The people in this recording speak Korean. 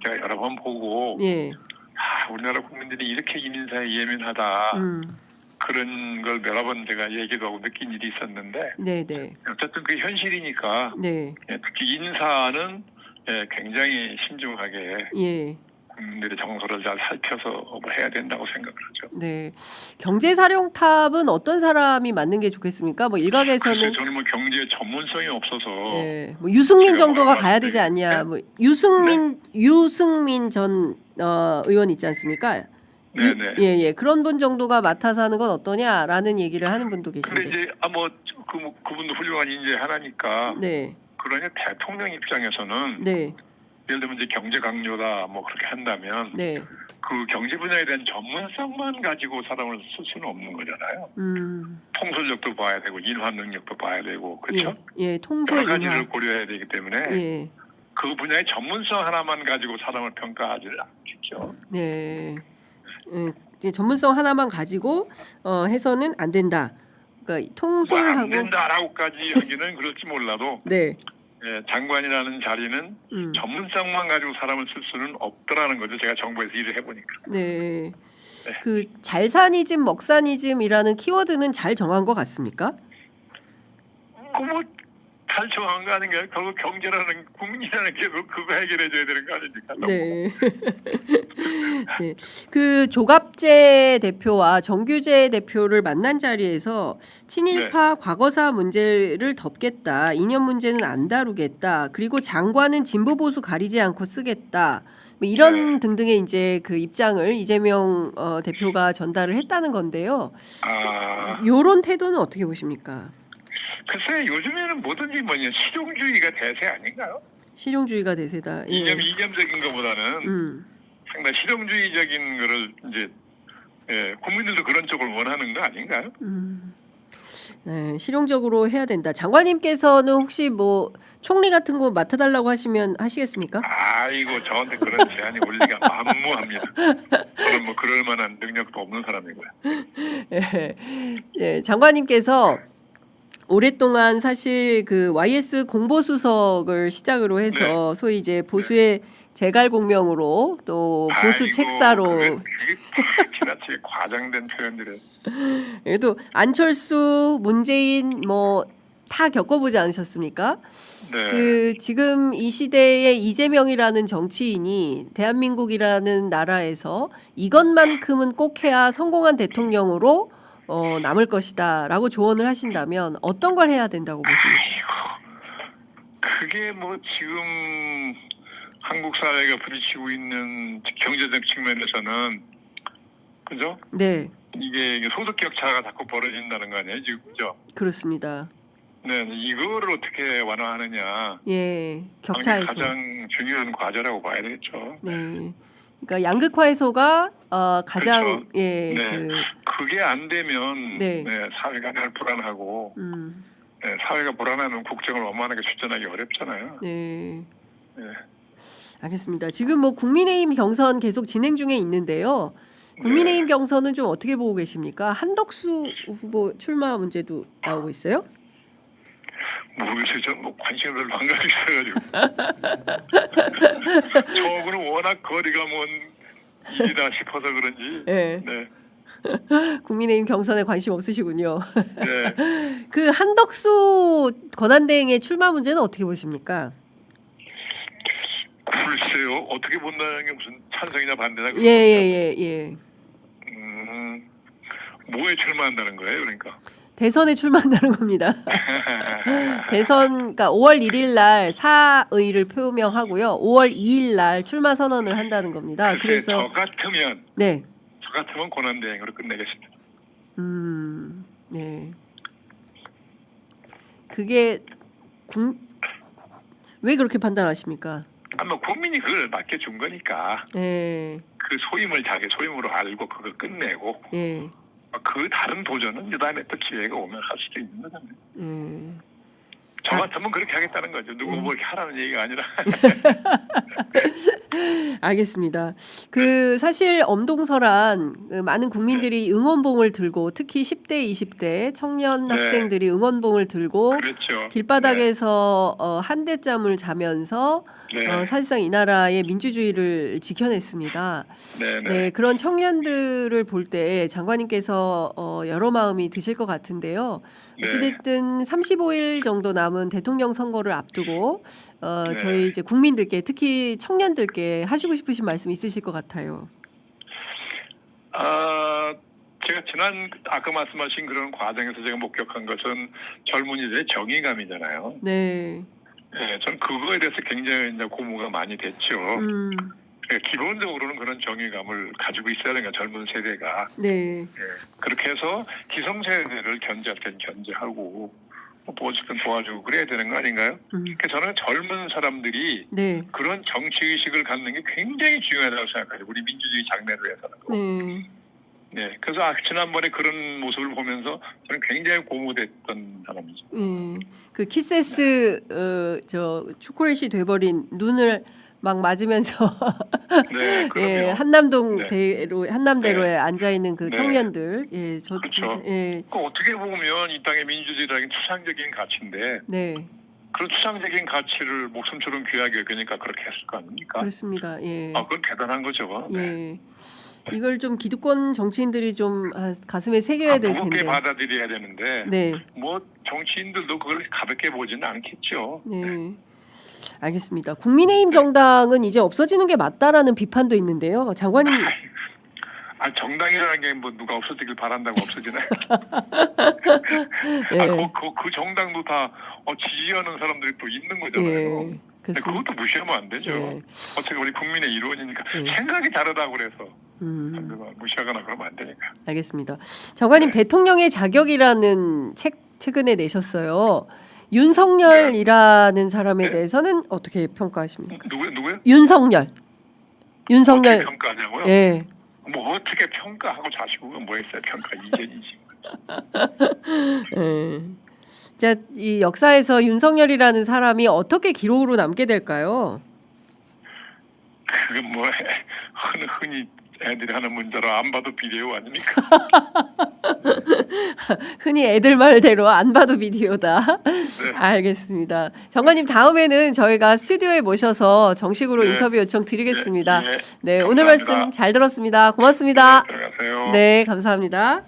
제가 여러 번 보고 예. 우리나라 국민들이 이렇게 인사에 예민하다. 그런 걸 여러 번 제가 얘기도 하고 느낀 일이 있었는데 네네. 어쨌든 그게 현실이니까 네. 특히 인사는 굉장히 신중하게 예. 국민들의 정서를 잘 살펴서 해야 된다고 생각을 하죠. 네. 경제사령탑은 어떤 사람이 맡는 게 좋겠습니까? 뭐 일각에서는 글쎄, 저는 뭐 경제 전문성이 없어서 예. 뭐 유승민 제가 정도가 뭐라고 가야 되지 않냐. 네? 뭐 유승민 전 의원 있지 않습니까? 네네. 예. 그런 분 정도가 맡아서 하는 건 어떠냐라는 얘기를 하는 분도 근데 계신데. 이제 그분도 훌륭한 인재 하나니까 네. 그러니 대통령 입장에서는 네. 예를 들면 이제 경제 강요다 뭐 그렇게 한다면 네. 그 경제 분야에 대한 전문성만 가지고 사람을 쓸 수는 없는 거잖아요. 통솔력도 봐야 되고 인화 능력도 봐야 되고 그렇죠? 예. 통솔 여러 가지를 인화. 고려해야 되기 때문에 예. 그 분야의 전문성 하나만 가지고 사람을 평가하지를 않겠죠. 네. 이제 전문성 하나만 가지고 해서는 안 된다. 그러니까 통솔하고 안 된다라고까지 하기는 그럴지 몰라도 네. 장관이라는 자리는 전문성만 가지고 사람을 쓸 수는 없더라는 거죠. 제가 정부에서 일을 해보니까. 네. 그 잘사니즘, 먹사니즘이라는 키워드는 잘 정한 것 같습니까? 잘 정한 거 아닌가요? 결국 경제라는 국민이라는 게 그거 해결해줘야 되는 거 아닙니까? 네. 네. 그 조갑재 대표와 정규재 대표를 만난 자리에서 친일파 과거사 문제를 덮겠다. 이념 문제는 안 다루겠다. 그리고 장관은 진보 보수 가리지 않고 쓰겠다. 뭐 이런 등등의 이제 그 입장을 이재명 대표가 전달을 했다는 건데요. 요런 태도는 어떻게 보십니까? 글쎄 요즘에는 뭐든지 실용주의가 대세 아닌가요? 실용주의가 대세다. 예. 이념적인 것보다는 상당히 실용주의적인 거를 이제 국민들도 그런 쪽을 원하는 거 아닌가요? 네, 실용적으로 해야 된다. 장관님께서는 혹시 뭐 총리 같은 거 맡아달라고 하시면 하시겠습니까? 아이고 저한테 그런 제안이 올 리가 만무합니다. 저는 뭐 그럴 만한 능력도 없는 사람이고요. 예, 장관님께서 오랫동안 사실 그 YS 공보수석을 시작으로 해서 소위 이제 보수의 제갈공명으로 또 보수 책사로 그게 지나치게 과장된 표현들을. 그래도 안철수, 문재인 뭐 다 겪어보지 않으셨습니까? 네. 그 지금 이 시대의 이재명이라는 정치인이 대한민국이라는 나라에서 이것만큼은 꼭 해야 성공한 대통령으로 남을 것이다라고 조언을 하신다면 어떤 걸 해야 된다고 보십니까? 그게 뭐 지금 한국 사회가 부딪히고 있는 경제적 측면에서는 그죠? 네. 이게 소득 격차가 자꾸 벌어진다는 거 아니에요, 지금 그죠? 그렇습니다. 네, 이거를 어떻게 완화하느냐. 예, 격차 해소. 가장 중요한 과제라고 봐야 되겠죠. 네. 그러니까 양극화 해소가 가장 그렇죠. 예, 그게 안 되면 사회가 늘 불안하고 사회가 불안하면 국정을 원만하게 추진하기 어렵잖아요. 네. 알겠습니다. 지금 뭐 국민의힘 경선 계속 진행 중에 있는데요. 국민의힘 경선은 좀 어떻게 보고 계십니까? 한덕수 후보 출마 문제도 나오고 있어요? 모르겠어요. 저는 뭐 관심을 별로 안 가지고 있어가지고 저하고는 워낙 거리가 먼 일이다 싶어서 그런지. 네. 국민의힘 경선에 관심 없으시군요. 네. 그 한덕수 권한대행의 출마 문제는 어떻게 보십니까? 글쎄요. 어떻게 본다는 게 무슨 찬성이냐 반대냐. 예. 뭐에 출마한다는 거예요, 그러니까? 대선에 출마한다는 겁니다. 대선, 그러니까 5월 1일 날 사의를 표명하고요. 5월 2일 날 출마 선언을 한다는 겁니다. 그래서 저 같으면 권한대행으로 끝내겠습니다. 네. 그게 왜 그렇게 판단하십니까? 아마 국민이 그걸 맡겨준 거니까. 그 소임을 자기 소임으로 알고 그걸 끝내고. 그 다른 도전은 그다음에 또 기회가 오면 할 수도 있는 거잖아요. 저 같으면 그렇게 하겠다는 거죠. 누구 뭐 이렇게 하라는 얘기가 아니라. 알겠습니다. 그 사실 엄동설한 많은 국민들이 응원봉을 들고 특히 10대, 20대 청년 네. 학생들이 응원봉을 들고 그렇죠. 길바닥에서 한대짬을 자면서 네. 사실상 이 나라의 민주주의를 지켜냈습니다. 네, 그런 청년들을 볼 때 장관님께서 여러 마음이 드실 것 같은데요. 어찌됐든 35일 정도 남은 대통령 선거를 앞두고 저희 이제 국민들께 특히 청년들께 하시고 싶으신 말씀 있으실 것 같아요. 제가 아까 말씀하신 그런 과정에서 제가 목격한 것은 젊은이들의 정의감이잖아요. 네. 네, 전 그거에 대해서 굉장히 이제 고무가 많이 됐죠. 기본적으로는 그런 정의감을 가지고 있어야 되는 젊은 세대가. 네. 그렇게 해서 기성세대를 견제하고 어쨌든 도와주고 그래야 되는 거 아닌가요? 그러니까 저는 젊은 사람들이 그런 정치의식을 갖는 게 굉장히 중요하다고 생각해요. 우리 민주주의 장래를 위해서는. 네, 그래서 지난번에 그런 모습을 보면서 저는 굉장히 고무됐던 사람이죠. 그 키세스 저 초콜릿이 돼버린 눈을 막 맞으면서 한남대로에 앉아 있는 그 청년들, 저 그렇죠. 진짜, 어떻게 보면 이 땅의 민주주의라는 추상적인 가치인데, 그런 추상적인 가치를 목숨처럼 귀하게 여기니까 그렇게 했을 거 아닙니까? 그렇습니다. 그건 대단한 거죠. 이걸 좀 기득권 정치인들이 좀 가슴에 새겨야 될 텐데. 무겁게 받아들여야 되는데, 뭐 정치인들도 그걸 가볍게 보지는 않겠죠. 알겠습니다. 국민의힘 정당은 이제 없어지는 게 맞다라는 비판도 있는데요, 장관님. 정당이라는 게 뭐 누가 없어지길 바란다고 없어지나요? 그 정당도 다 지지하는 사람들이 또 있는 거잖아요. 그것도 무시하면 안 되죠. 어차피 우리 국민의 일원이니까 생각이 다르다고 그래서 무시하거나 그러면 안 되니까. 알겠습니다. 장관님 대통령의 자격이라는 책 최근에 내셨어요. 윤석열이라는 사람에 대해서는 어떻게 평가하십니까? 누구요? 윤석열. 어떻게 평가하냐고요? 뭐 어떻게 평가하고 자시고 뭐 했어요? 평가 이전이지. 자, 이 역사에서 윤석열이라는 사람이 어떻게 기록으로 남게 될까요? 그건 뭐 흔히 애들이 하는 문제로 안 봐도 비디오 아닙니까? 흔히 애들 말대로 안 봐도 비디오다. 알겠습니다. 장관님 다음에는 저희가 스튜디오에 모셔서 정식으로 인터뷰 요청 드리겠습니다. 오늘 말씀 잘 들었습니다. 고맙습니다. 들어가세요. 네, 감사합니다.